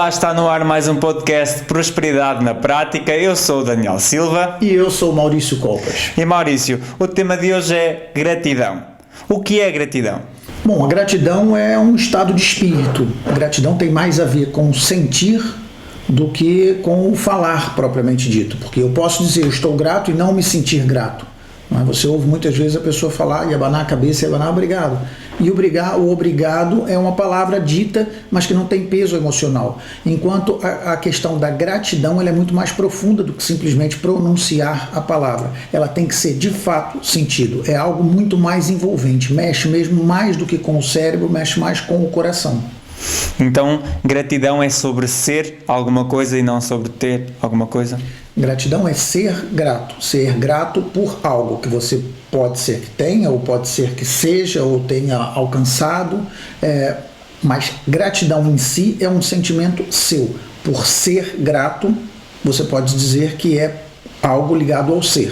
Olá, está no ar mais um podcast de Prosperidade na Prática. Eu sou o Daniel Silva. E eu sou o Maurício Copas. E Maurício, o tema de hoje é gratidão. O que é gratidão? Bom, a gratidão é um estado de espírito. A gratidão tem mais a ver com o sentir do que com o falar propriamente dito. Porque eu posso dizer eu estou grato e não me sentir grato. Você ouve muitas vezes a pessoa falar e abanar a cabeça e abanar obrigado. E o obrigado é uma palavra dita, mas que não tem peso emocional. Enquanto a questão da gratidão ela é muito mais profunda do que simplesmente pronunciar a palavra. Ela tem que ser de fato sentido. É algo muito mais envolvente. Mexe mesmo mais do que com o cérebro, mexe mais com o coração. Então, gratidão é sobre ser alguma coisa e não sobre ter alguma coisa? Gratidão é ser grato por algo que você pode ser que tenha, ou pode ser que seja, ou tenha alcançado, mas gratidão em si é um sentimento seu. Por ser grato, você pode dizer que é algo ligado ao ser.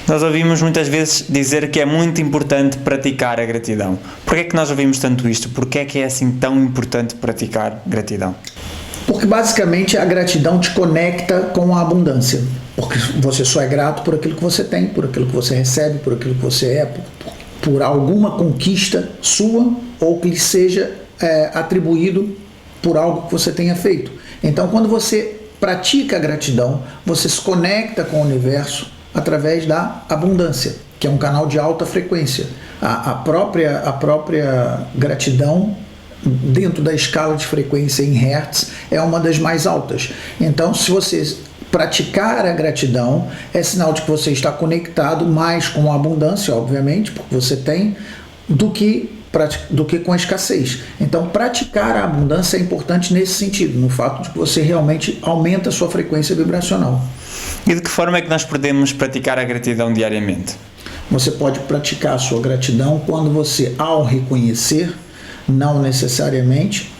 Nós ouvimos muitas vezes dizer que é muito importante praticar a gratidão. Porquê é que nós ouvimos tanto isto? Porquê é que é assim tão importante praticar gratidão? Porque basicamente a gratidão te conecta com a abundância. Porque você só é grato por aquilo que você tem, por aquilo que você recebe, por aquilo que você é, por alguma conquista sua ou que lhe seja atribuído por algo que você tenha feito. Então, quando você pratica a gratidão, você se conecta com o universo através da abundância, que é um canal de alta frequência. A própria gratidão, dentro da escala de frequência em Hertz, é uma das mais altas. Então, se você praticar a gratidão, é sinal de que você está conectado mais com a abundância, obviamente, porque você tem, do que com a escassez. Então, praticar a abundância é importante nesse sentido, no fato de que você realmente aumenta a sua frequência vibracional. E de que forma é que nós podemos praticar a gratidão diariamente? Você pode praticar a sua gratidão quando você, ao reconhecer, não necessariamente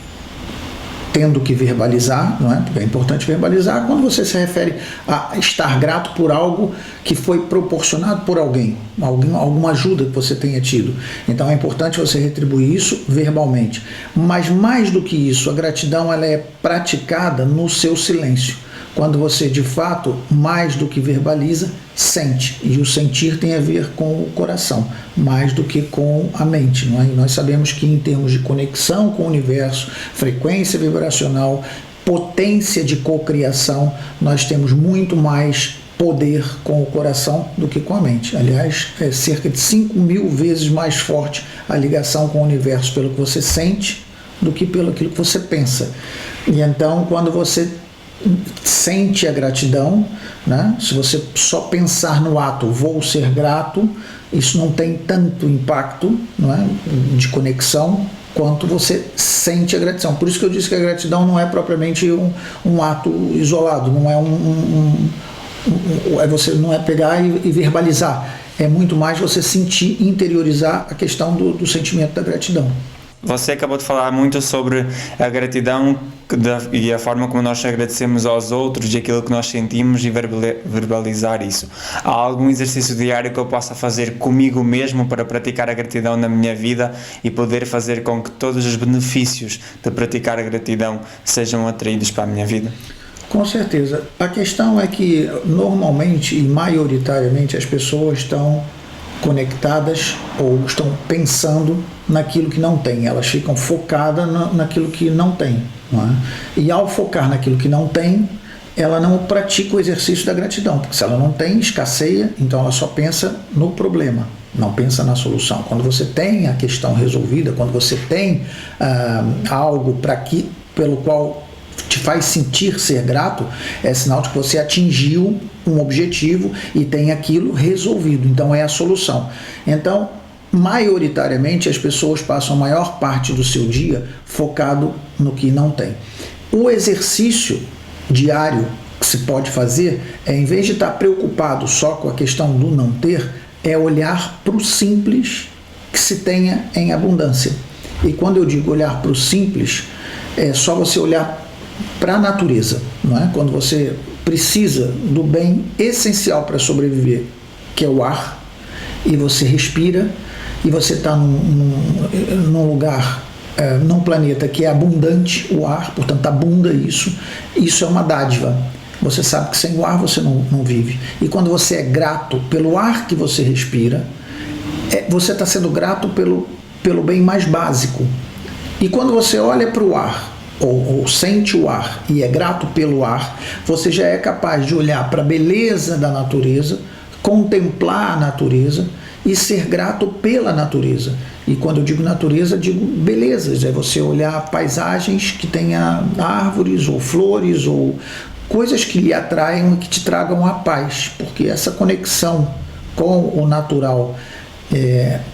tendo que verbalizar, não é? Porque é importante verbalizar quando você se refere a estar grato por algo que foi proporcionado por alguém, alguma ajuda que você tenha tido. Então é importante você retribuir isso verbalmente. Mas mais do que isso, a gratidão ela é praticada no seu silêncio. Quando você, de fato, mais do que verbaliza, sente. E o sentir tem a ver com o coração, mais do que com a mente. Não é? E nós sabemos que, em termos de conexão com o universo, frequência vibracional, potência de cocriação, nós temos muito mais poder com o coração do que com a mente. Aliás, é cerca de 5.000 vezes mais forte a ligação com o universo pelo que você sente do que pelo aquilo que você pensa. E então, quando você sente a gratidão, né? Se você só pensar no ato vou ser grato, isso não tem tanto impacto, não é? De conexão quanto você sente a gratidão. Por isso que eu disse que a gratidão não é propriamente um ato isolado, não é você não é pegar e verbalizar, é muito mais você sentir, interiorizar a questão do sentimento da gratidão. Você acabou de falar muito sobre a gratidão e a forma como nós agradecemos aos outros e aquilo que nós sentimos e verbalizar isso. Há algum exercício diário que eu possa fazer comigo mesmo para praticar a gratidão na minha vida e poder fazer com que todos os benefícios de praticar a gratidão sejam atraídos para a minha vida? Com certeza. A questão é que normalmente e maioritariamente as pessoas estão conectadas ou estão pensando naquilo que não tem, elas ficam focadas naquilo que não tem, não é? E ao focar naquilo que não tem, ela não pratica o exercício da gratidão, porque se ela não tem, escasseia, então ela só pensa no problema, não pensa na solução. Quando você tem a questão resolvida, quando você tem algo pelo qual te faz sentir ser grato, é sinal de que você atingiu um objetivo e tem aquilo resolvido, então é a solução. Então, maioritariamente as pessoas passam a maior parte do seu dia focado no que não tem. O exercício diário que se pode fazer é, em vez de estar preocupado só com a questão do não ter, é olhar para o simples que se tenha em abundância. E quando eu digo olhar para o simples, é só você olhar para a natureza, não é? Quando você precisa do bem essencial para sobreviver, que é o ar, e você respira, e você está num lugar num planeta que é abundante o ar, portanto abunda isso é uma dádiva. Você sabe que sem o ar você não vive. E quando você é grato pelo ar que você respira, você está sendo grato pelo bem mais básico. E quando você olha para o ar, ou sente o ar e é grato pelo ar, você já é capaz de olhar para a beleza da natureza, contemplar a natureza e ser grato pela natureza. E quando eu digo natureza, digo belezas. É você olhar paisagens que tenha árvores ou flores ou coisas que lhe atraiam e que te tragam a paz, porque essa conexão com o natural,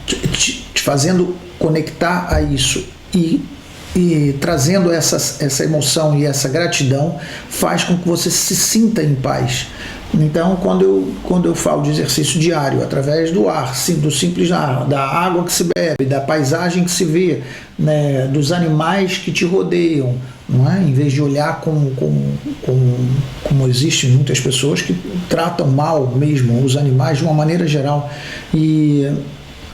te fazendo conectar a isso e trazendo essa emoção e essa gratidão, faz com que você se sinta em paz. Então, quando eu falo de exercício diário, através do ar, do simples ar, da água que se bebe, da paisagem que se vê, né, dos animais que te rodeiam, não é? Em vez de olhar como existem muitas pessoas que tratam mal mesmo os animais de uma maneira geral.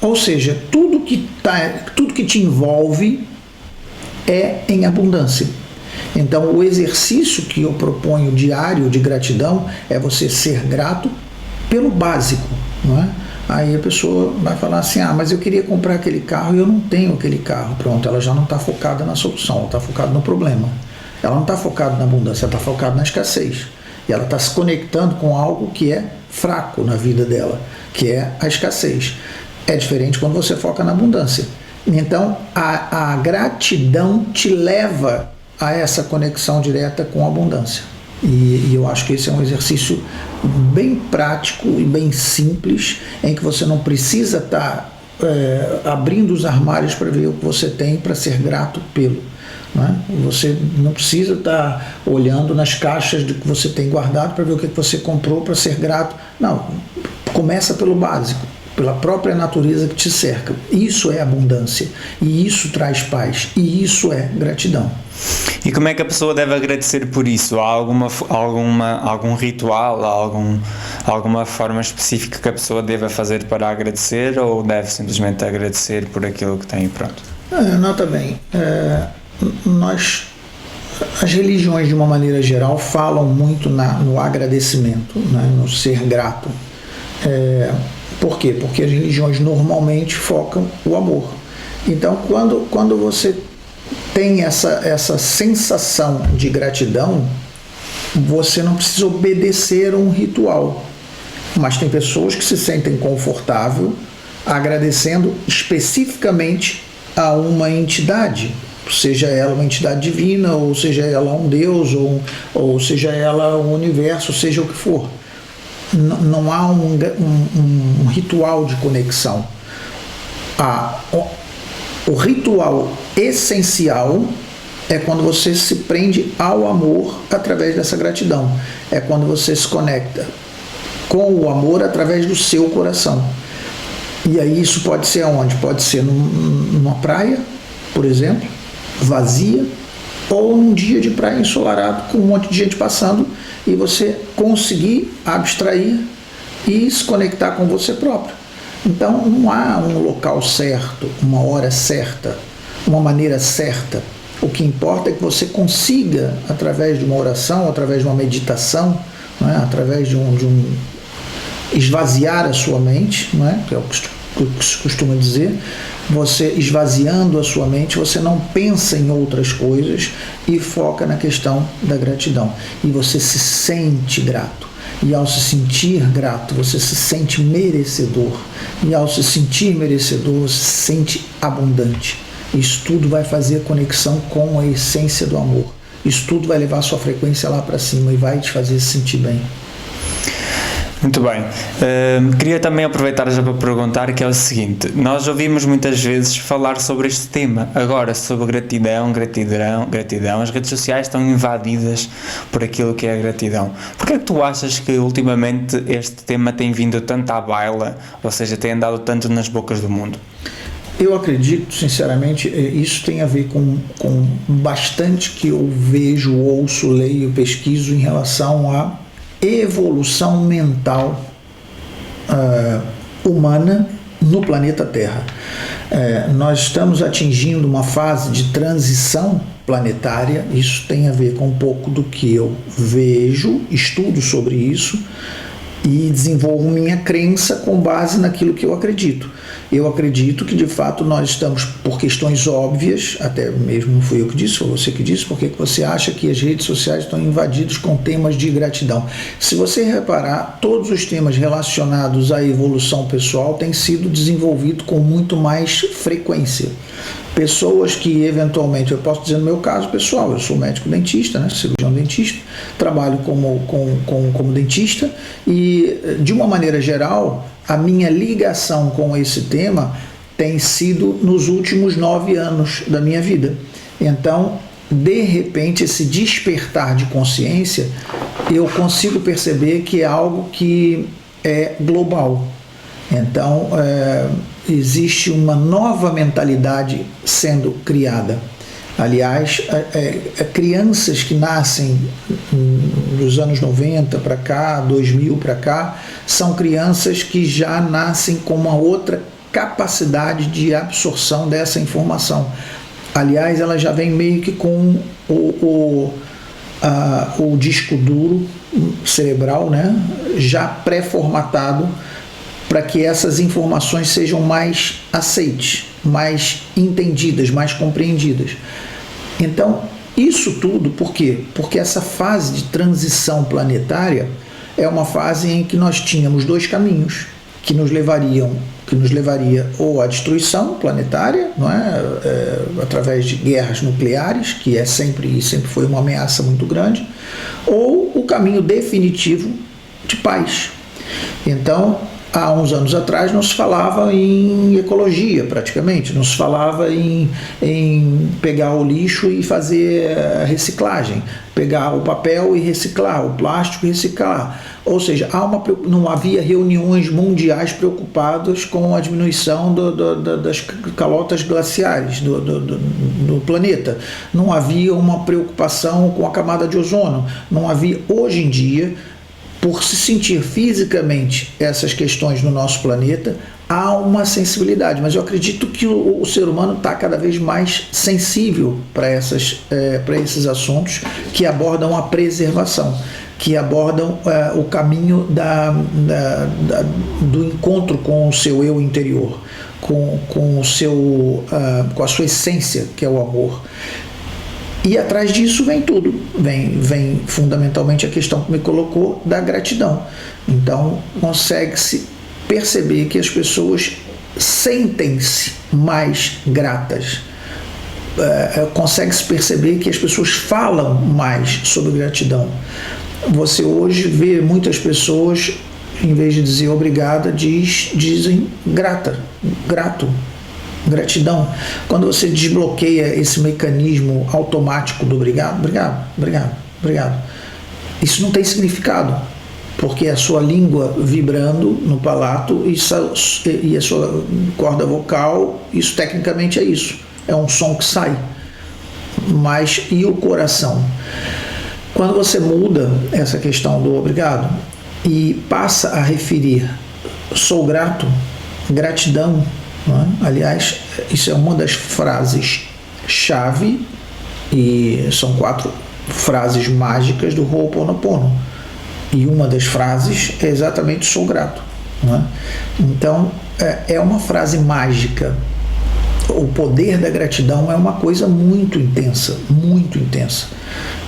Ou seja, tudo que te envolve é em abundância. Então, o exercício que eu proponho diário de gratidão é você ser grato pelo básico, não é? Aí a pessoa vai falar assim, mas eu queria comprar aquele carro e eu não tenho aquele carro. Pronto, ela já não está focada na solução, ela está focada no problema. Ela não está focada na abundância, ela está focada na escassez. E ela está se conectando com algo que é fraco na vida dela, que é a escassez. É diferente quando você foca na abundância. Então, a gratidão te leva a essa conexão direta com a abundância. E eu acho que esse é um exercício bem prático e bem simples, em que você não precisa estar abrindo os armários para ver o que você tem para ser grato pelo. Não é? Você não precisa estar olhando nas caixas do que você tem guardado para ver o que você comprou para ser grato. Não, começa pelo básico, pela própria natureza que te cerca. Isso é abundância, e isso traz paz, e isso é gratidão. E como é que a pessoa deve agradecer por isso? Há algum ritual, alguma forma específica que a pessoa deva fazer para agradecer, ou deve simplesmente agradecer por aquilo que tem e pronto? Nota bem, as religiões de uma maneira geral falam muito no agradecimento, né, no ser grato. Por quê? Porque as religiões normalmente focam o amor. Então, quando você tem essa sensação de gratidão, você não precisa obedecer a um ritual. Mas tem pessoas que se sentem confortável agradecendo especificamente a uma entidade, seja ela uma entidade divina, ou seja ela um Deus, ou seja ela um universo, seja o que for. Não há um ritual de conexão. O ritual essencial é quando você se prende ao amor através dessa gratidão. É quando você se conecta com o amor através do seu coração. E aí isso pode ser aonde? Pode ser numa praia, por exemplo, vazia, ou num dia de praia ensolarado com um monte de gente passando, e você conseguir abstrair e se conectar com você próprio. Então não há um local certo, uma hora certa, uma maneira certa. O que importa é que você consiga, através de uma oração, através de uma meditação, não é? Através de um esvaziar a sua mente, não é? Que é o que se costuma dizer. Você esvaziando a sua mente, você não pensa em outras coisas e foca na questão da gratidão. E você se sente grato. E ao se sentir grato, você se sente merecedor. E ao se sentir merecedor, você se sente abundante. Isso tudo vai fazer conexão com a essência do amor. Isso tudo vai levar a sua frequência lá para cima e vai te fazer se sentir bem. Muito bem. Queria também aproveitar já para perguntar, que é o seguinte: nós ouvimos muitas vezes falar sobre este tema. Agora, sobre gratidão, as redes sociais estão invadidas por aquilo que é a gratidão. Porquê é que tu achas que ultimamente este tema tem vindo tanto à baila, ou seja, tem andado tanto nas bocas do mundo? Eu acredito, sinceramente, isso tem a ver com bastante que eu vejo, ouço, leio, pesquiso em relação à evolução mental humana no planeta Terra. Nós estamos atingindo uma fase de transição planetária. Isso tem a ver com um pouco do que eu vejo, estudo sobre isso e desenvolvo minha crença com base naquilo que eu acredito. Eu acredito que de fato nós estamos, por questões óbvias, até mesmo não fui eu que disse, foi você que disse, porque você acha que as redes sociais estão invadidas com temas de gratidão. Se você reparar, todos os temas relacionados à evolução pessoal têm sido desenvolvidos com muito mais frequência. Pessoas que eventualmente, eu posso dizer no meu caso pessoal, eu sou médico dentista, cirurgião dentista, trabalho como dentista e de uma maneira geral a minha ligação com esse tema tem sido nos últimos 9 anos da minha vida. Então, de repente, esse despertar de consciência, eu consigo perceber que é algo que é global. Então, existe uma nova mentalidade sendo criada. Aliás, crianças que nascem dos anos 90 para cá, 2000 para cá, são crianças que já nascem com uma outra capacidade de absorção dessa informação. Aliás, ela já vem meio que com o disco duro cerebral, já pré-formatado para que essas informações sejam mais aceites, mais entendidas, mais compreendidas. Então, isso tudo por quê? Porque essa fase de transição planetária é uma fase em que nós tínhamos 2 caminhos que nos levaria ou à destruição planetária, através de guerras nucleares, que sempre foi uma ameaça muito grande, ou o caminho definitivo de paz. Então, há uns anos atrás não se falava em ecologia praticamente, não se falava em pegar o lixo e fazer reciclagem, pegar o papel e reciclar, o plástico e reciclar. Ou seja, não havia reuniões mundiais preocupadas com a diminuição das calotas glaciares do planeta. Não havia uma preocupação com a camada de ozono. Não havia, hoje em dia, por se sentir fisicamente essas questões no nosso planeta, há uma sensibilidade, mas eu acredito que o ser humano está cada vez mais sensível para esses assuntos que abordam a preservação, que abordam o caminho do encontro com o seu eu interior, com a sua essência, que é o amor. E atrás disso vem tudo, vem fundamentalmente a questão que me colocou da gratidão. Então, consegue-se perceber que as pessoas sentem-se mais gratas, consegue-se perceber que as pessoas falam mais sobre gratidão. Você hoje vê muitas pessoas, em vez de dizer obrigada, dizem grato. Gratidão. Quando você desbloqueia esse mecanismo automático do obrigado, isso não tem significado, porque a sua língua vibrando no palato e a sua corda vocal, isso tecnicamente é isso, é um som que sai. Mas e o coração? Quando você muda essa questão do obrigado e passa a referir sou grato, gratidão, aliás, isso é uma das frases-chave, e são 4 frases mágicas do Ho'oponopono. E uma das frases é exatamente sou grato. Então, é uma frase mágica. O poder da gratidão é uma coisa muito intensa, muito intensa.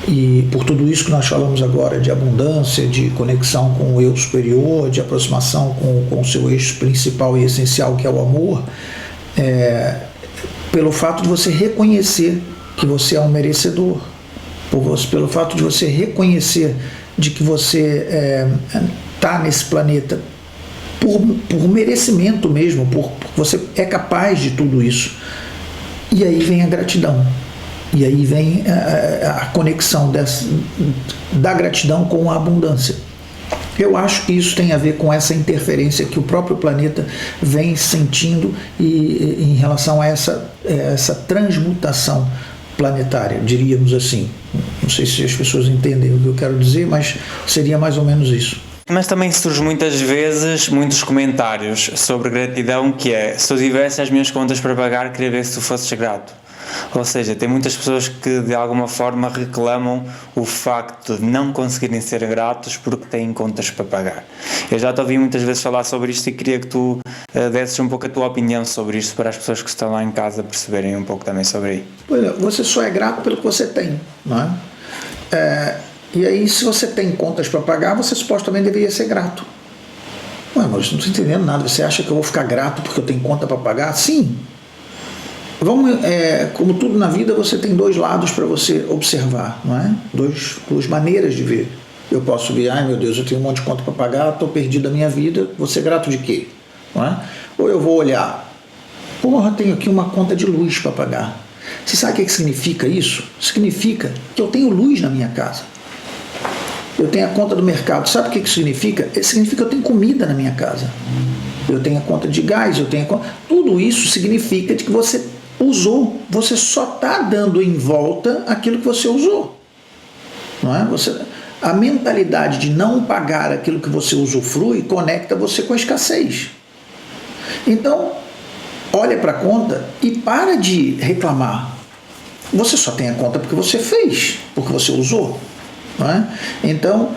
E por tudo isso que nós falamos agora de abundância, de conexão com o eu superior, de aproximação com o seu eixo principal e essencial, que é o amor, pelo fato de você reconhecer que você é um merecedor, pelo fato de você reconhecer de que você está nesse planeta por merecimento mesmo, porque você é capaz de tudo isso. E aí vem a gratidão. E aí vem a conexão da gratidão com a abundância. Eu acho que isso tem a ver com essa interferência que o próprio planeta vem sentindo em relação a essa transmutação planetária, diríamos assim. Não sei se as pessoas entendem o que eu quero dizer, mas seria mais ou menos isso. Mas também surge muitas vezes muitos comentários sobre gratidão, que é: se eu tivesse as minhas contas para pagar, queria ver se tu fosses grato. Ou seja, tem muitas pessoas que de alguma forma reclamam o facto de não conseguirem ser gratos porque têm contas para pagar. Eu já te ouvi muitas vezes falar sobre isto e queria que tu desses um pouco a tua opinião sobre isto, para as pessoas que estão lá em casa perceberem um pouco também sobre isso. Pois é, você só é grato pelo que você tem, não é? E aí, se você tem contas para pagar, você supostamente deveria ser grato. Ué, mas não estou entendendo nada. Você acha que eu vou ficar grato porque eu tenho conta para pagar? Sim. Como tudo na vida, você tem dois lados para você observar, não é? Duas maneiras de ver. Eu posso ver: ai meu Deus, eu tenho um monte de conta para pagar, estou perdido da minha vida, vou ser grato de quê? Não é? Ou eu vou olhar: porra, tenho aqui uma conta de luz para pagar. Você sabe o que significa isso? Significa que eu tenho luz na minha casa. Eu tenho a conta do mercado. Sabe o que significa? Significa que eu tenho comida na minha casa. Eu tenho a conta de gás, eu tenho a conta... Tudo isso significa que você usou. Você só está dando em volta aquilo que você usou. Não é? A mentalidade de não pagar aquilo que você usufrui conecta você com a escassez. Então, olha para a conta e para de reclamar. Você só tem a conta porque você fez, porque você usou. Não é? Então,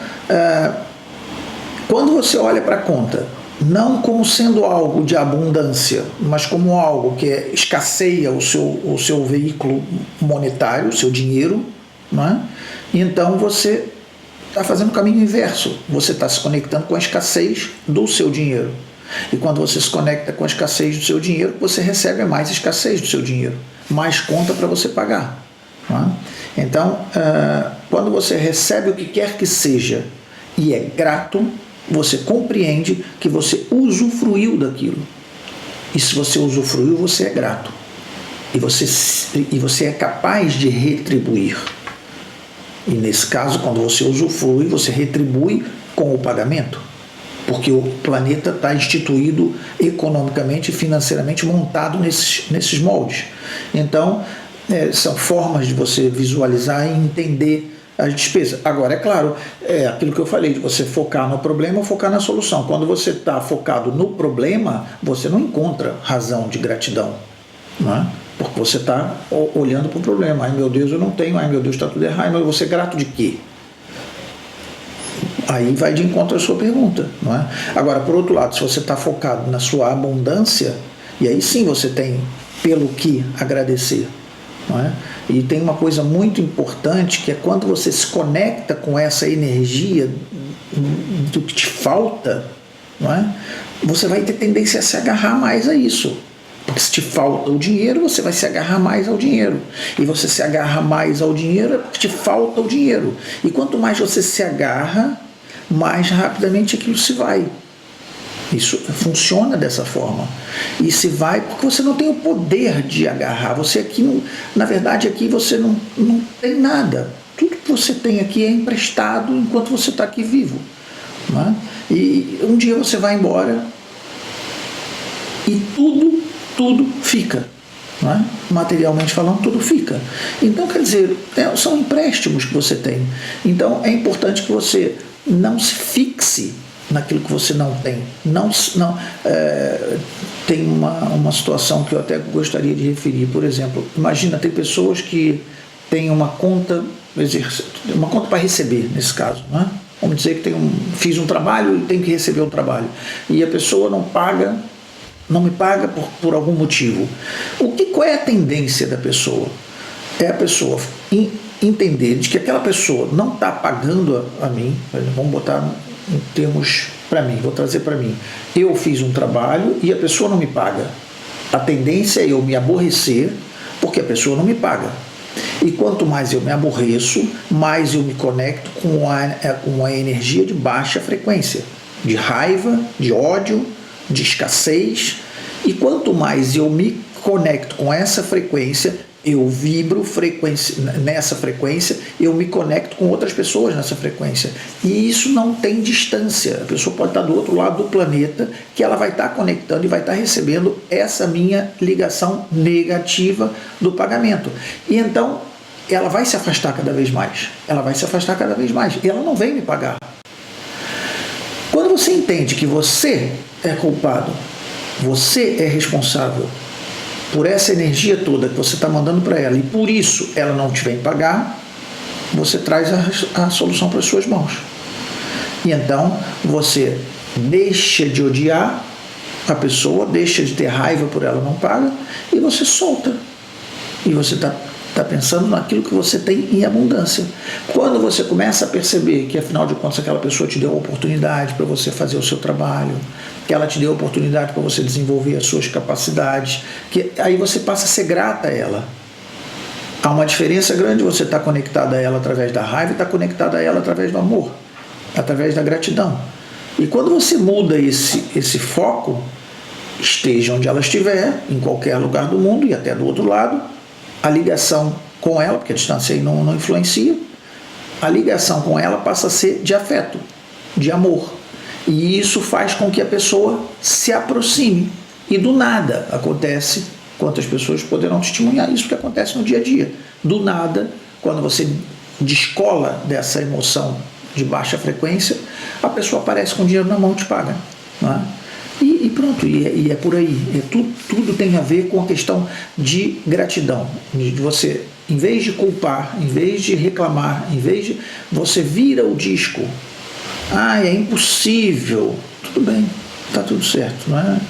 quando você olha para a conta, não como sendo algo de abundância, mas como algo que escasseia o seu veículo monetário, o seu dinheiro, não é? Então você está fazendo o caminho inverso. Você está se conectando com a escassez do seu dinheiro. E quando você se conecta com a escassez do seu dinheiro, você recebe mais escassez do seu dinheiro, mais conta para você pagar. Não é? Então, quando você recebe o que quer que seja e é grato, você compreende que você usufruiu daquilo. E se você usufruiu, você é grato. E você é capaz de retribuir. E nesse caso, quando você usufrui, você retribui com o pagamento. Porque o planeta está instituído economicamente e financeiramente montado nesses moldes. Então, são formas de você visualizar e entender as despesas. Agora, é claro, aquilo que eu falei, de você focar no problema ou focar na solução. Quando você está focado no problema, você não encontra razão de gratidão, não é? Porque você está olhando para o problema. Ai meu Deus, eu não tenho. Ai meu Deus, está tudo errado. Mas você é grato de quê? Aí vai de encontro à sua pergunta, não é? Agora, por outro lado, se você está focado na sua abundância, e aí sim você tem pelo que agradecer. Não é? E tem uma coisa muito importante, que é quando você se conecta com essa energia do que te falta, não é? Você vai ter tendência a se agarrar mais a isso. Porque se te falta o dinheiro, você vai se agarrar mais ao dinheiro. E você se agarra mais ao dinheiro é porque te falta o dinheiro. E quanto mais você se agarra, mais rapidamente aquilo se vai. Isso funciona dessa forma. E se vai porque você não tem o poder de agarrar. Você aqui, na verdade, aqui você não tem nada. Tudo que você tem aqui é emprestado enquanto você está aqui vivo. Não é? E um dia você vai embora e tudo fica. Não é? Materialmente falando, tudo fica. Então, quer dizer, são empréstimos que você tem. Então, é importante que você não se fixe naquilo que você não tem. Tem uma situação que eu até gostaria de referir. Por exemplo, imagina, tem pessoas que têm uma conta para receber, nesse caso. Não é? Vamos dizer que fiz um trabalho e tenho que receber um trabalho. E a pessoa não me paga por algum motivo. Qual é a tendência da pessoa? É a pessoa entender de que aquela pessoa não está pagando a mim. Vamos botar em termos para mim, vou trazer para mim. Eu fiz um trabalho e a pessoa não me paga. A tendência é eu me aborrecer porque a pessoa não me paga. E quanto mais eu me aborreço, mais eu me conecto com a energia de baixa frequência, de raiva, de ódio, de escassez. E quanto mais eu me conecto com essa frequência, eu vibro nessa frequência, eu me conecto com outras pessoas nessa frequência. E isso não tem distância. A pessoa pode estar do outro lado do planeta, que ela vai estar conectando e vai estar recebendo essa minha ligação negativa do pagamento. E então, ela vai se afastar cada vez mais. Ela vai se afastar cada vez mais. E ela não vem me pagar. Quando você entende que você é culpado, você é responsável por essa energia toda que você está mandando para ela e por isso ela não te vem pagar, você traz a solução para as suas mãos. E então você deixa de odiar a pessoa, deixa de ter raiva por ela não paga e você solta. E você está pensando naquilo que você tem em abundância. Quando você começa a perceber que, afinal de contas, aquela pessoa te deu a oportunidade para você fazer o seu trabalho, que ela te deu a oportunidade para você desenvolver as suas capacidades, que aí você passa a ser grata a ela. Há uma diferença grande você estar conectado a ela através da raiva e estar conectado a ela através do amor, através da gratidão. E quando você muda esse foco, esteja onde ela estiver, em qualquer lugar do mundo e até do outro lado, a ligação com ela, porque a distância aí não influencia, a ligação com ela passa a ser de afeto, de amor. E isso faz com que a pessoa se aproxime. E do nada acontece, quantas pessoas poderão testemunhar isso que acontece no dia a dia. Do nada, quando você descola dessa emoção de baixa frequência, a pessoa aparece com dinheiro na mão e te paga. Não é? E pronto, e é por aí. Tudo tem a ver com a questão de gratidão. De você, em vez de culpar, em vez de reclamar, em vez de... Você vira o disco. É impossível. Tudo bem, está tudo certo. Não é?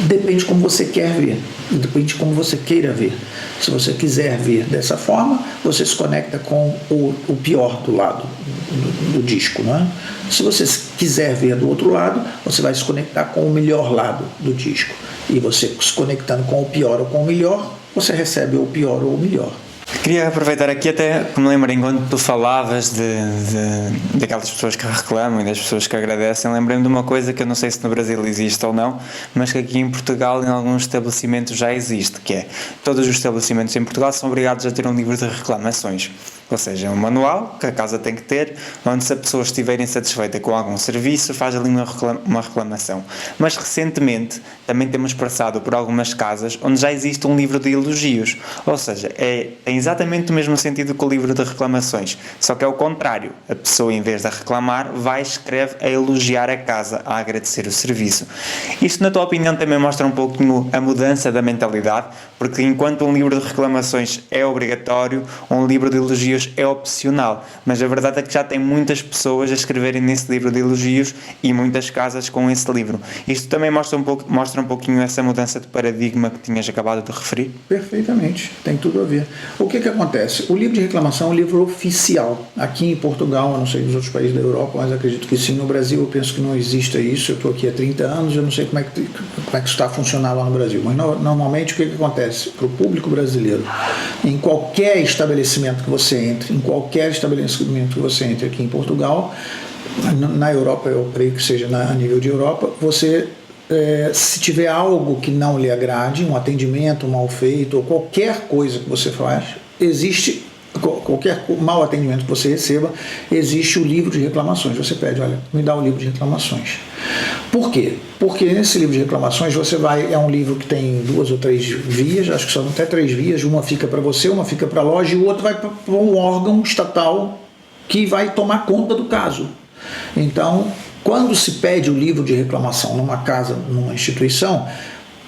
Depende de como você quer ver. Depende de como você queira ver. Se você quiser ver dessa forma, você se conecta com o pior do lado do disco. Não é? Se você quiser ver do outro lado, você vai se conectar com o melhor lado do disco. E você se conectando com o pior ou com o melhor, você recebe o pior ou o melhor. Queria aproveitar aqui até que me lembrei, enquanto tu falavas daquelas pessoas que reclamam e das pessoas que agradecem, lembrei-me de uma coisa que eu não sei se no Brasil existe ou não, mas que aqui em Portugal em alguns estabelecimentos já existe, que é, todos os estabelecimentos em Portugal são obrigados a ter um livro de reclamações. Ou seja, é um manual que a casa tem que ter, onde se a pessoa estiver insatisfeita com algum serviço, faz ali uma reclamação. Mas recentemente também temos passado por algumas casas onde já existe um livro de elogios. Ou seja, tem exatamente o mesmo sentido que o livro de reclamações, só que é o contrário. A pessoa, em vez de reclamar, escreve a elogiar a casa, a agradecer o serviço. Isto, na tua opinião, também mostra um pouco a mudança da mentalidade, porque enquanto um livro de reclamações é obrigatório, um livro de elogios é opcional, mas a verdade é que já tem muitas pessoas a escreverem nesse livro de elogios e muitas casas com esse livro. Isto também mostra um pouquinho essa mudança de paradigma que tinhas acabado de referir? Perfeitamente, tem tudo a ver. O que acontece? O livro de reclamação é um livro oficial. Aqui em Portugal, eu não sei dos outros países da Europa, mas acredito que sim. No Brasil eu penso que não exista isso. Eu estou aqui há 30 anos, eu não sei como é que isso está a funcionar lá no Brasil, mas normalmente o que acontece? Para o público brasileiro, em qualquer estabelecimento que você entre, aqui em Portugal, na Europa, eu creio que seja a nível de Europa, você, se tiver algo que não lhe agrade, um atendimento mal feito, ou qualquer coisa que você faz, existe, qualquer mau atendimento que você receba, existe o livro de reclamações. Você pede, olha, me dá o livro de reclamações. Por quê? Porque nesse livro de reclamações é um livro que tem 2 ou 3 vias, acho que são até 3 vias, uma fica para você, uma fica para a loja e o outro vai para um órgão estatal que vai tomar conta do caso. Então, quando se pede o livro de reclamação numa casa, numa instituição,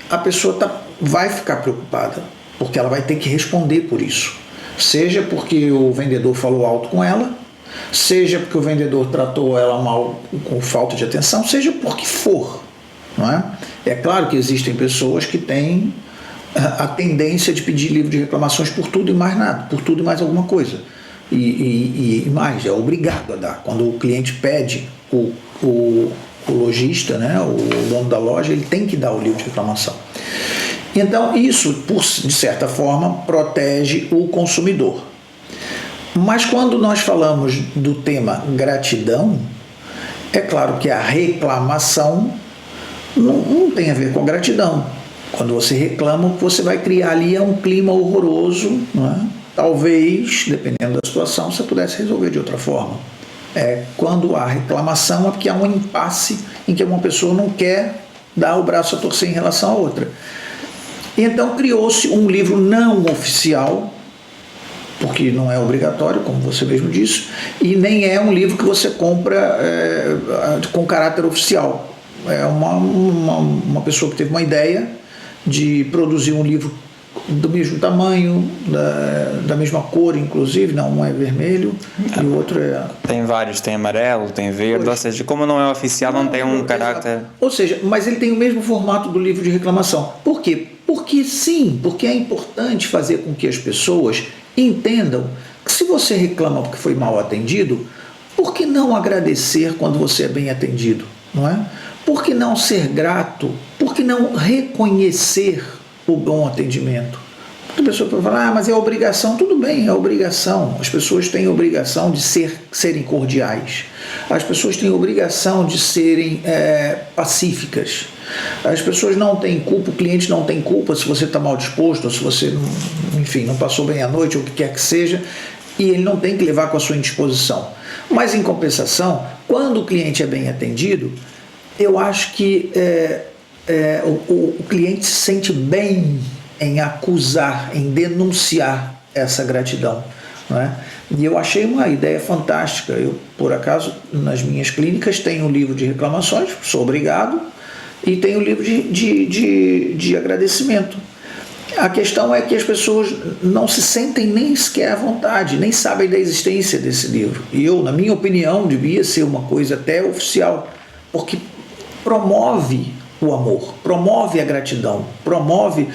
a pessoa vai ficar preocupada, porque ela vai ter que responder por isso. Seja porque o vendedor falou alto com ela, seja porque o vendedor tratou ela mal, com falta de atenção, seja por que for. Não é? É claro que existem pessoas que têm a tendência de pedir livro de reclamações por tudo e mais nada, por tudo e mais alguma coisa. E mais, é obrigado a dar. Quando o cliente pede, o lojista, né, o dono da loja, ele tem que dar o livro de reclamação. Então, isso, de certa forma, protege o consumidor. Mas quando nós falamos do tema gratidão, é claro que a reclamação não tem a ver com a gratidão. Quando você reclama, você vai criar ali um clima horroroso, não é? Talvez, dependendo da situação, você pudesse resolver de outra forma. Quando há reclamação é porque há um impasse em que uma pessoa não quer dar o braço a torcer em relação a outra. Então criou-se um livro não oficial porque não é obrigatório, como você mesmo disse, e nem é um livro que você compra com caráter oficial. É uma pessoa que teve uma ideia de produzir um livro do mesmo tamanho, da mesma cor, inclusive, não, um é vermelho e o outro é... Tem vários, tem amarelo, tem verde, ou seja, como não é oficial, não tem um caráter... Ou seja, mas ele tem o mesmo formato do livro de reclamação. Por quê? Porque é importante fazer com que as pessoas entendam que se você reclama porque foi mal atendido, por que não agradecer quando você é bem atendido, não é? Por que não ser grato? Por que não reconhecer o bom atendimento? Muita pessoa pode falar, mas é obrigação. Tudo bem, é obrigação. As pessoas têm obrigação de serem cordiais. As pessoas têm obrigação de serem pacíficas. As pessoas não têm culpa, o cliente não tem culpa se você está mal disposto, ou se você, enfim, não passou bem a noite, ou o que quer que seja, e ele não tem que levar com a sua indisposição. Mas, em compensação, quando o cliente é bem atendido, eu acho que o cliente se sente bem em acusar, em denunciar essa gratidão, não é? E eu achei uma ideia fantástica. Eu, por acaso, nas minhas clínicas tenho um livro de reclamações, sou obrigado, e tenho um livro de agradecimento. A questão é que as pessoas não se sentem nem sequer à vontade, nem sabem da existência desse livro. E eu, na minha opinião, devia ser uma coisa até oficial, porque promove o amor, promove a gratidão, promove,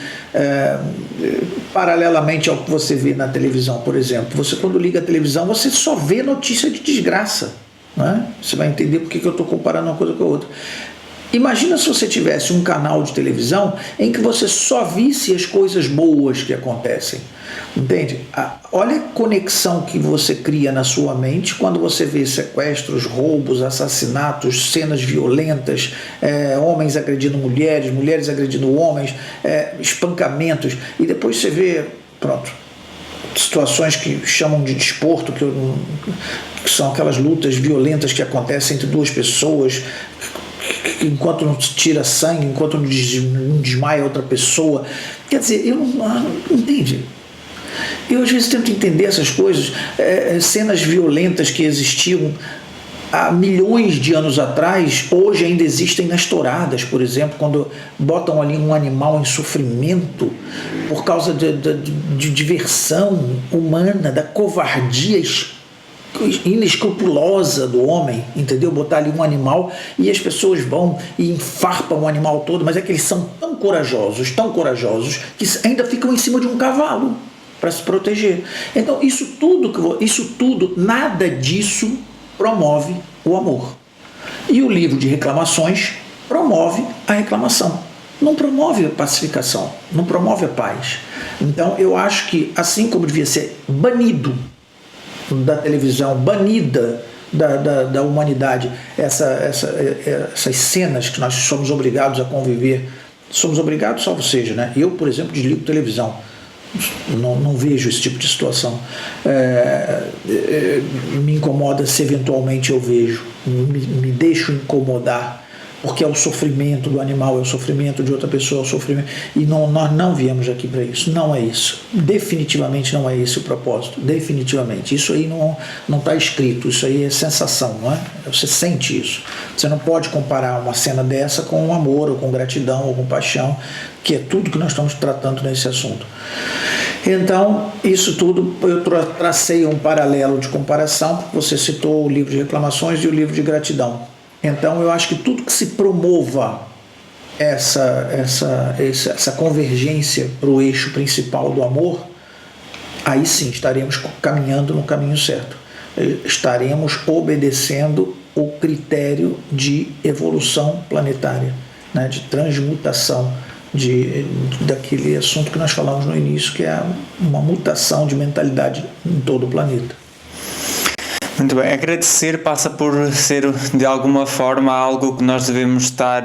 paralelamente ao que você vê na televisão, por exemplo. Você, quando liga a televisão, você só vê notícia de desgraça, não é? Você vai entender por que eu estou comparando uma coisa com a outra. Imagina se você tivesse um canal de televisão em que você só visse as coisas boas que acontecem. Entende? Olha a conexão que você cria na sua mente quando você vê sequestros, roubos, assassinatos, cenas violentas, homens agredindo mulheres, mulheres agredindo homens, espancamentos, e depois você vê, pronto, situações que chamam de desporto, que são aquelas lutas violentas que acontecem entre duas pessoas, enquanto não tira sangue, enquanto não desmaia outra pessoa. Quer dizer, eu não entende. Eu às vezes tento entender essas coisas, cenas violentas que existiam há milhões de anos atrás, hoje ainda existem nas touradas, por exemplo, quando botam ali um animal em sofrimento por causa de diversão humana, da covardia inescrupulosa do homem, entendeu? Botar ali um animal e as pessoas vão e enfarpam o animal todo, mas é que eles são tão corajosos, que ainda ficam em cima de um cavalo para se proteger. Então isso tudo, nada disso promove o amor. E o livro de reclamações promove a reclamação, não promove a pacificação, não promove a paz. Então eu acho que, assim como devia ser banido da televisão, banida da humanidade essas cenas que nós somos obrigados a conviver, somos obrigados, salvo seja, né? Eu, por exemplo, desligo televisão, não vejo esse tipo de situação. Me incomoda se eventualmente eu vejo, me deixo incomodar, porque é o sofrimento do animal, é o sofrimento de outra pessoa, é o sofrimento, e nós não viemos aqui para isso, não é isso, definitivamente não é esse o propósito, definitivamente, isso aí não está escrito, isso aí é sensação, não é? Você sente isso, você não pode comparar uma cena dessa com amor, ou com gratidão, ou com paixão, que é tudo que nós estamos tratando nesse assunto. Então, isso tudo, eu tracei um paralelo de comparação, porque você citou o livro de reclamações e o livro de gratidão. Então, eu acho que tudo que se promova essa convergência para o eixo principal do amor, aí sim estaremos caminhando no caminho certo. Estaremos obedecendo o critério de evolução planetária, né, de transmutação, daquele assunto que nós falamos no início, que é uma mutação de mentalidade em todo o planeta. Muito bem, agradecer passa por ser de alguma forma algo que nós devemos estar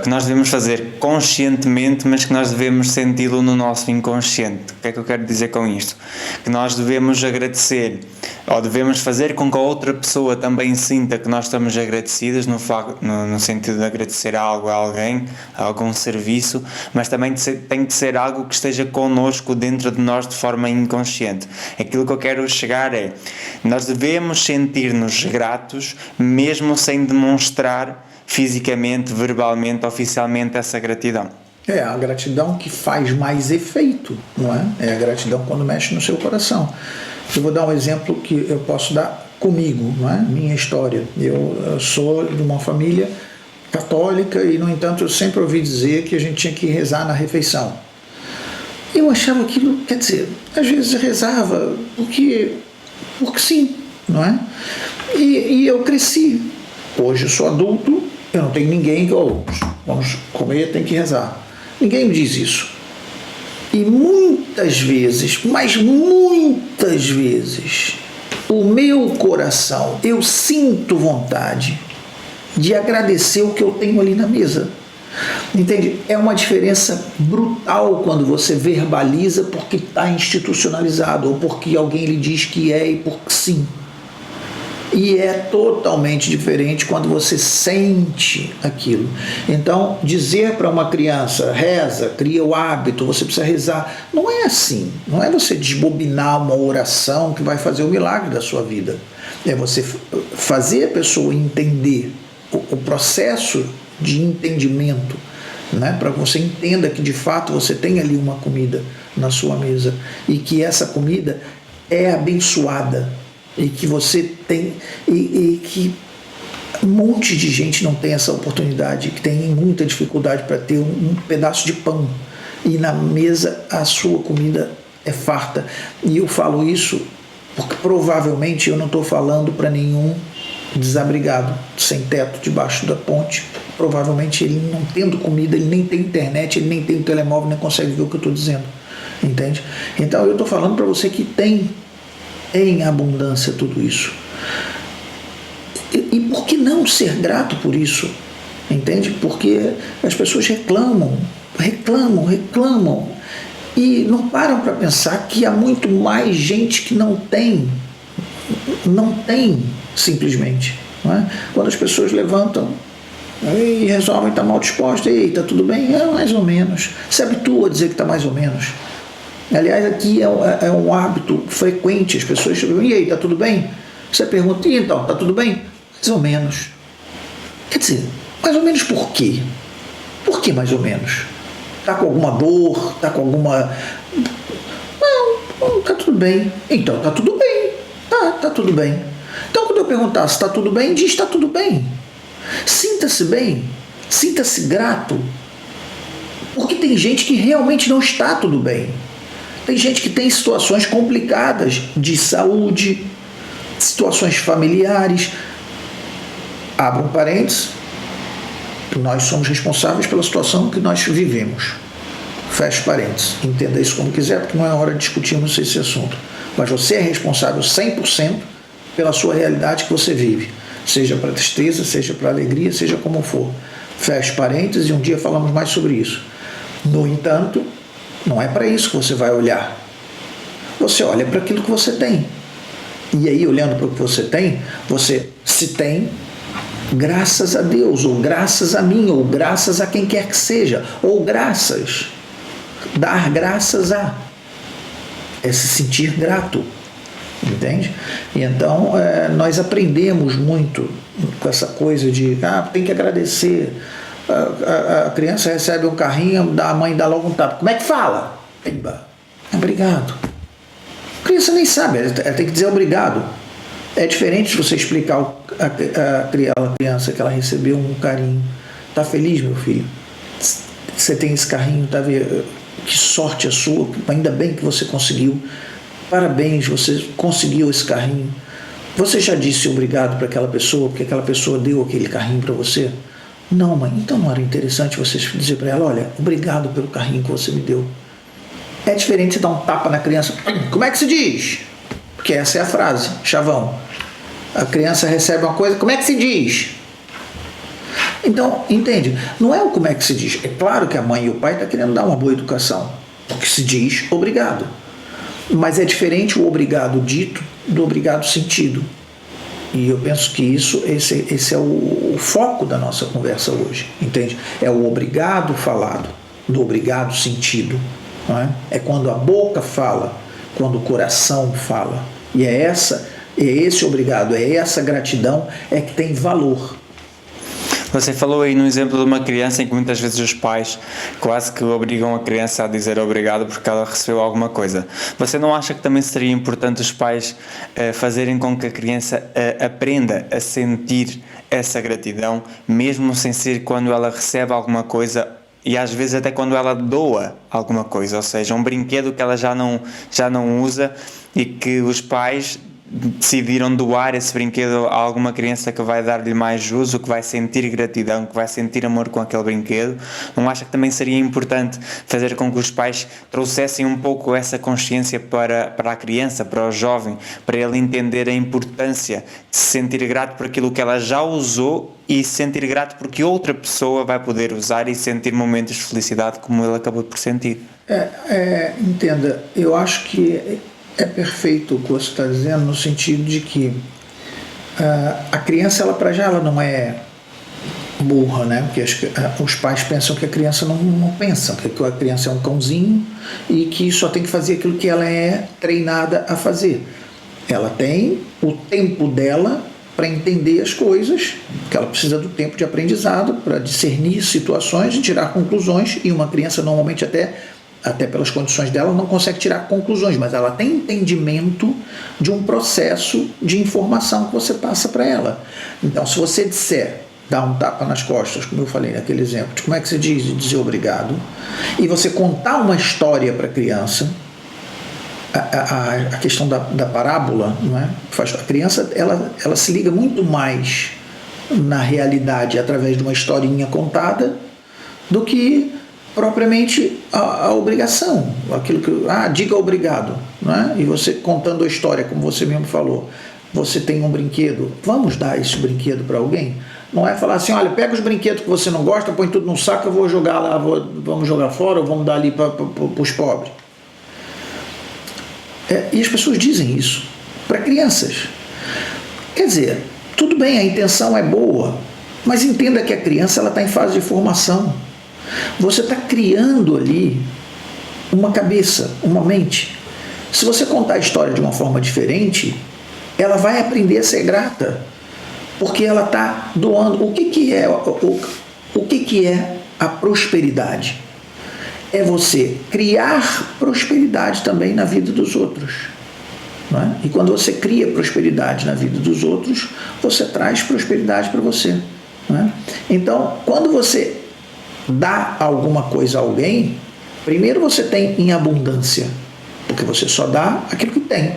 que nós devemos fazer conscientemente, mas que nós devemos senti-lo no nosso inconsciente. O que é que eu quero dizer com isto? Que nós devemos agradecer, ou devemos fazer com que a outra pessoa também sinta que nós estamos agradecidos, no sentido de agradecer algo a alguém, a algum serviço, mas também tem que ser algo que esteja connosco dentro de nós de forma inconsciente. Aquilo que eu quero chegar é, nós devemos sentir-nos gratos, mesmo sem demonstrar fisicamente, verbalmente, oficialmente essa gratidão. É a gratidão que faz mais efeito, não é? É a gratidão quando mexe no seu coração. Eu vou dar um exemplo que eu posso dar comigo, não é? Minha história. Eu sou de uma família católica e, no entanto, eu sempre ouvi dizer que a gente tinha que rezar na refeição. Eu achava aquilo, quer dizer, às vezes rezava porque sim, não é? E eu cresci. Hoje eu sou adulto, eu não tenho ninguém que, vamos comer, tem que rezar. Ninguém me diz isso. E muitas vezes, mas muitas vezes, o meu coração, eu sinto vontade de agradecer o que eu tenho ali na mesa. Entende? É uma diferença brutal quando você verbaliza porque está institucionalizado, ou porque alguém lhe diz que é e porque sim. E é totalmente diferente quando você sente aquilo. Então, dizer para uma criança, reza, cria o hábito, você precisa rezar, não é assim. Não é você desbobinar uma oração que vai fazer o milagre da sua vida. É você fazer a pessoa entender o processo de entendimento, né? Para que você entenda que de fato você tem ali uma comida na sua mesa e que essa comida é abençoada. E que você tem, e que um monte de gente não tem essa oportunidade, que tem muita dificuldade para ter um pedaço de pão, e na mesa a sua comida é farta. E eu falo isso porque provavelmente eu não estou falando para nenhum desabrigado, sem teto, debaixo da ponte. Provavelmente ele não tendo comida, ele nem tem internet, ele nem tem um telemóvel, nem consegue ver o que eu estou dizendo, entende? Então eu estou falando para você que tem em abundância tudo isso. E por que não ser grato por isso? Entende? Porque as pessoas reclamam e não param para pensar que há muito mais gente que não tem simplesmente. Não é? Quando as pessoas levantam e resolvem estar mal dispostas, ei, está tudo bem? É mais ou menos. Se habitua a dizer que está mais ou menos. Aliás, aqui é um hábito frequente, as pessoas chegam, e aí, está tudo bem? Você pergunta, e então, está tudo bem? Mais ou menos. Quer dizer, mais ou menos por quê? Por que mais ou menos? Está com alguma dor? Está com alguma... Não, está tudo bem. Então, está tudo bem. Tá tudo bem. Então, quando eu perguntar se está tudo bem, diz está tudo bem. Sinta-se bem, sinta-se grato, porque tem gente que realmente não está tudo bem. Tem gente que tem situações complicadas de saúde, situações familiares. Abra um parênteses, nós somos responsáveis pela situação que nós vivemos. Feche parênteses. Entenda isso como quiser, porque não é hora de discutirmos esse assunto. Mas você é responsável 100% pela sua realidade que você vive. Seja para tristeza, seja para alegria, seja como for. Feche parênteses e um dia falamos mais sobre isso. No entanto, não é para isso que você vai olhar. Você olha para aquilo que você tem. E aí, olhando para o que você tem, você se tem graças a Deus, ou graças a mim, ou graças a quem quer que seja, ou graças. Dar graças a. É se sentir grato. Entende? E então, nós aprendemos muito com essa coisa de, tem que agradecer. A criança recebe um carrinho, a mãe dá logo um tapa. Como é que fala? Obrigado. A criança nem sabe, ela tem que dizer obrigado. É diferente se você explicar a criança que ela recebeu um carinho. Tá feliz, meu filho? Você tem esse carrinho, tá vendo? Que sorte a sua, ainda bem que você conseguiu. Parabéns, você conseguiu esse carrinho. Você já disse obrigado para aquela pessoa, porque aquela pessoa deu aquele carrinho para você? Não, mãe, então não era interessante você dizer para ela, olha, obrigado pelo carrinho que você me deu. É diferente você dar um tapa na criança. Como é que se diz? Porque essa é a frase, chavão. A criança recebe uma coisa, como é que se diz? Então, entende? Não é o como é que se diz. É claro que a mãe e o pai estão querendo dar uma boa educação, porque se diz obrigado. Mas é diferente o obrigado dito do obrigado sentido. E eu penso que esse é o foco da nossa conversa hoje, entende? É o obrigado falado, do obrigado sentido. Não é? É quando a boca fala, quando o coração fala. E é esse obrigado, é essa gratidão é que tem valor. Você falou aí no exemplo de uma criança em que muitas vezes os pais quase que obrigam a criança a dizer obrigado porque ela recebeu alguma coisa. Você não acha que também seria importante os pais fazerem com que a criança aprenda a sentir essa gratidão, mesmo sem ser quando ela recebe alguma coisa e às vezes até quando ela doa alguma coisa, ou seja, um brinquedo que ela já não usa e que os pais decidiram doar esse brinquedo a alguma criança que vai dar-lhe mais uso, que vai sentir gratidão, que vai sentir amor com aquele brinquedo. Não acha que também seria importante fazer com que os pais trouxessem um pouco essa consciência para a criança, para o jovem, para ele entender a importância de se sentir grato por aquilo que ela já usou e se sentir grato porque outra pessoa vai poder usar e sentir momentos de felicidade como ele acabou por sentir? Entenda, eu acho que é perfeito o que você está dizendo, no sentido de que a criança, ela não é burra, né? Porque os pais pensam que a criança não pensa, que a criança é um cãozinho e que só tem que fazer aquilo que ela é treinada a fazer. Ela tem o tempo dela para entender as coisas, que ela precisa do tempo de aprendizado para discernir situações e tirar conclusões, e uma criança normalmente até pelas condições dela, não consegue tirar conclusões, mas ela tem entendimento de um processo de informação que você passa para ela. Então, se você disser, dar um tapa nas costas, como eu falei naquele exemplo, de como é que se dizer obrigado, e você contar uma história para a criança, a questão da parábola, não é? A criança ela se liga muito mais na realidade através de uma historinha contada do que propriamente a obrigação, aquilo que diga obrigado, né? E você contando a história, como você mesmo falou, você tem um brinquedo, vamos dar esse brinquedo para alguém? Não é falar assim, olha, pega os brinquedos que você não gosta, põe tudo num saco, eu vou jogar lá, vamos jogar fora, ou vamos dar ali para os pobres. E as pessoas dizem isso para crianças. Quer dizer, tudo bem, a intenção é boa, mas entenda que a criança está em fase de formação. Você está criando ali uma cabeça, uma mente. Se você contar a história de uma forma diferente, ela vai aprender a ser grata, porque ela está doando. O que é a prosperidade? É você criar prosperidade também na vida dos outros. Não é? E quando você cria prosperidade na vida dos outros, você traz prosperidade para você. Não é? Então, quando você dá alguma coisa a alguém, primeiro você tem em abundância, porque você só dá aquilo que tem.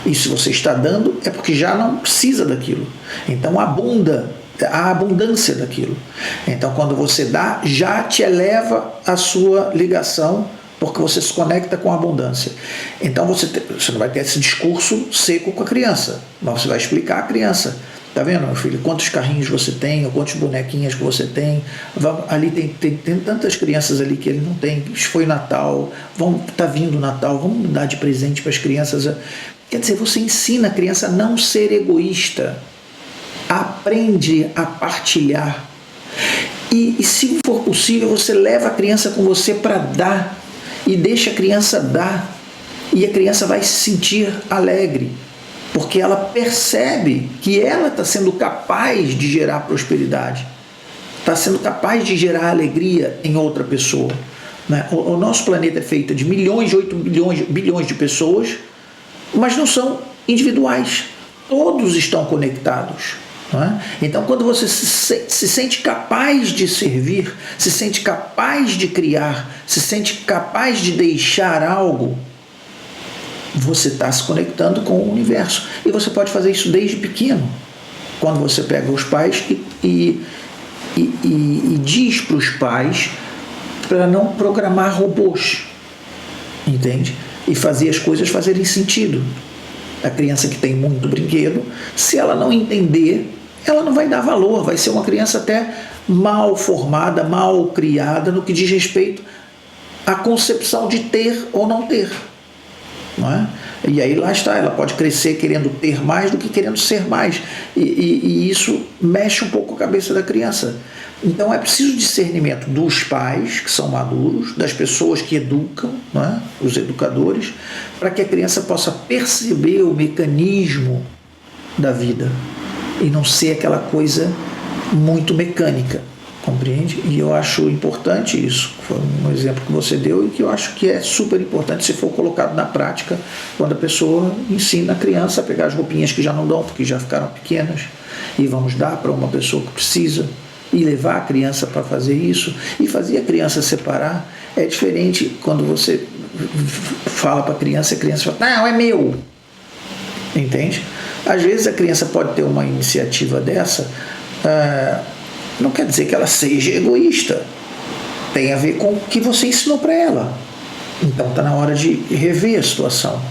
E se você está dando, é porque já não precisa daquilo. Então abunda, a abundância daquilo. Então quando você dá, já te eleva a sua ligação, porque você se conecta com a abundância. Então você não vai ter esse discurso seco com a criança, mas você vai explicar à criança. Tá vendo, meu filho? Quantos carrinhos você tem, ou quantas bonequinhas que você tem. Ali tem tantas crianças ali que ele não tem. Foi Natal, tá vindo o Natal, vamos dar de presente para as crianças. Quer dizer, você ensina a criança a não ser egoísta. Aprende a partilhar. E se for possível, você leva a criança com você para dar. E deixa a criança dar. E a criança vai se sentir alegre, porque ela percebe que ela está sendo capaz de gerar prosperidade, está sendo capaz de gerar alegria em outra pessoa. Né? O nosso planeta é feito de 8 bilhões de pessoas, mas não são individuais. Todos estão conectados. Não é? Então, quando você se sente capaz de servir, se sente capaz de criar, se sente capaz de deixar algo, você está se conectando com o universo. E você pode fazer isso desde pequeno. Quando você pega os pais e diz para os pais para não programar robôs. Entende? E fazer as coisas fazerem sentido. A criança que tem muito brinquedo, se ela não entender, ela não vai dar valor. Vai ser uma criança até mal formada, mal criada no que diz respeito à concepção de ter ou não ter. Não é? E aí lá está, ela pode crescer querendo ter mais do que querendo ser mais. E isso mexe um pouco a cabeça da criança. Então é preciso discernimento dos pais, que são maduros, das pessoas que educam, não é? Os educadores, para que a criança possa perceber o mecanismo da vida e não ser aquela coisa muito mecânica, compreende? E eu acho importante isso. Foi um exemplo que você deu e que eu acho que é super importante se for colocado na prática, quando a pessoa ensina a criança a pegar as roupinhas que já não dão, porque já ficaram pequenas, e vamos dar para uma pessoa que precisa, e levar a criança para fazer isso, e fazer a criança separar. É diferente quando você fala para a criança fala, não, é meu. Entende? Às vezes a criança pode ter uma iniciativa dessa, não quer dizer que ela seja egoísta, tem a ver com o que você ensinou para ela. Então está na hora de rever a situação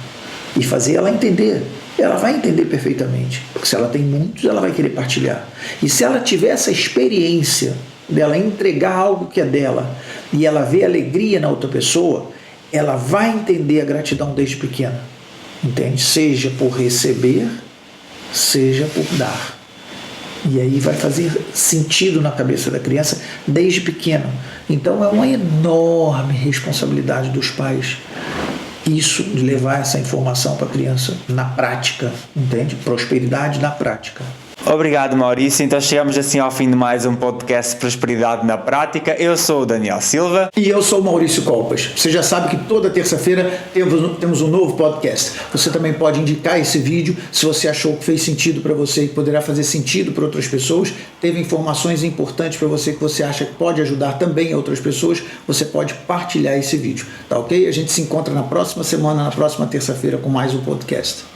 e fazer ela entender. Ela vai entender perfeitamente, porque se ela tem muitos, ela vai querer partilhar. E se ela tiver essa experiência dela entregar algo que é dela e ela vê alegria na outra pessoa, ela vai entender a gratidão desde pequena, entende? Seja por receber, seja por dar. E aí vai fazer sentido na cabeça da criança desde pequeno. Então é uma enorme responsabilidade dos pais isso, de levar essa informação para a criança na prática, entende? Prosperidade na prática. Obrigado, Maurício. Então chegamos assim ao fim de mais um podcast Prosperidade na Prática. Eu sou o Daniel Silva. E eu sou o Maurício Colpas. Você já sabe que toda terça-feira temos um novo podcast. Você também pode indicar esse vídeo se você achou que fez sentido para você e poderá fazer sentido para outras pessoas. Teve informações importantes para você que você acha que pode ajudar também outras pessoas. Você pode partilhar esse vídeo, tá ok? A gente se encontra na próxima semana, na próxima terça-feira com mais um podcast.